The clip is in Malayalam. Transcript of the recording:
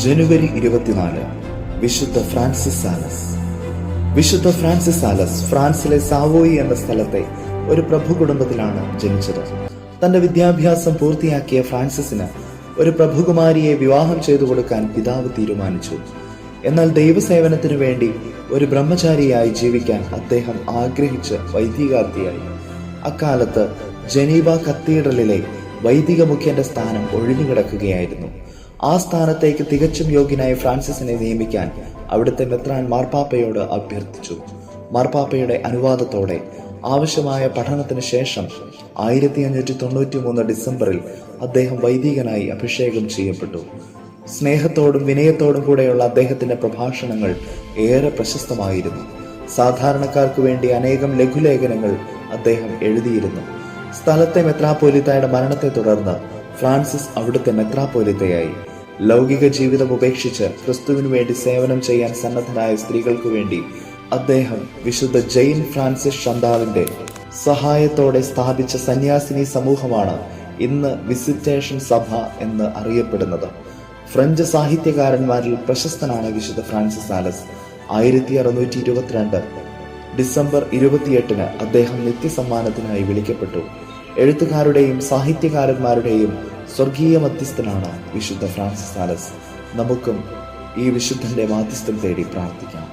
ജനുവരി 24 വിശുദ്ധ ഫ്രാൻസിസ് സാലസ്. വിശുദ്ധ ഫ്രാൻസിസ് സാലസ് ഫ്രാൻസിലെ സാവോയി എന്ന സ്ഥലത്തെ ഒരു പ്രഭു കുടുംബത്തിലാണ് ജനിച്ചത്. തന്റെ വിദ്യാഭ്യാസം പൂർത്തിയാക്കിയ ഫ്രാൻസിസിന് ഒരു പ്രഭുകുമാരിയെ വിവാഹം ചെയ്തു കൊടുക്കാൻ പിതാവ് തീരുമാനിച്ചു. എന്നാൽ ദൈവസേവനത്തിനു വേണ്ടി ഒരു ബ്രഹ്മചാരിയായി ജീവിക്കാൻ അദ്ദേഹം ആഗ്രഹിച്ച് വൈദികാർത്ഥിയായി. അക്കാലത്ത് ജനീവ കത്തീഡ്രലിലെ വൈദിക മുഖ്യന്റെ സ്ഥാനം ഒഴിഞ്ഞുകിടക്കുകയായിരുന്നു. ആ സ്ഥാനത്തേക്ക് തികച്ചും യോഗ്യനായ ഫ്രാൻസിസിനെ നിയമിക്കാൻ അവിടുത്തെ മെത്രാൻ മാർപ്പാപ്പയോട് അഭ്യർത്ഥിച്ചു. മാർപ്പാപ്പയുടെ അനുവാദത്തോടെ ആവശ്യമായ പഠനത്തിന് ശേഷം 1593 ഡിസംബറിൽ അദ്ദേഹം വൈദികനായി അഭിഷേകം ചെയ്യപ്പെട്ടു. സ്നേഹത്തോടും വിനയത്തോടും കൂടെയുള്ള അദ്ദേഹത്തിന്റെ പ്രഭാഷണങ്ങൾ ഏറെ പ്രശസ്തമായിരുന്നു. സാധാരണക്കാർക്ക് വേണ്ടി അനേകം ലഘുലേഖനങ്ങൾ അദ്ദേഹം എഴുതിയിരുന്നു. സ്ഥലത്തെ മെത്രാപ്പോലിത്തയുടെ മരണത്തെ തുടർന്ന് ഫ്രാൻസിസ് അവിടുത്തെ മെത്രാപ്പോലിത്തയായി. ലൗകിക ജീവിതം ഉപേക്ഷിച്ച് ക്രിസ്തുവിനു വേണ്ടി സേവനം ചെയ്യാൻ സന്നദ്ധരായ സ്ത്രീകൾക്കു വേണ്ടി അദ്ദേഹം വിശുദ്ധ ജെയിൻ ഫ്രാൻസിസ് ഷന്താളിന്റെ സഹായത്തോടെ സ്ഥാപിച്ച സന്യാസിനി സമൂഹമാണ് ഇന്ന് വിസിറ്റേഷൻ സഭ എന്ന് അറിയപ്പെടുന്നത്. ഫ്രഞ്ച് സാഹിത്യകാരന്മാരിൽ പ്രശസ്തനാണ് വിശുദ്ധ ഫ്രാൻസിസ് സാലസ്. 1622 ഡിസംബർ 28 അദ്ദേഹം നിത്യസമ്മാനത്തിനായി വിളിക്കപ്പെട്ടു. എഴുത്തുകാരുടെയും സാഹിത്യകാരന്മാരുടെയും സ്വർഗീയ മധ്യസ്ഥനാണ് വിശുദ്ധ ഫ്രാൻസിസ് സാലസ്. നമുക്കും ഈ വിശുദ്ധന്റെ മാധ്യസ്ഥം തേടി പ്രാർത്ഥിക്കാം.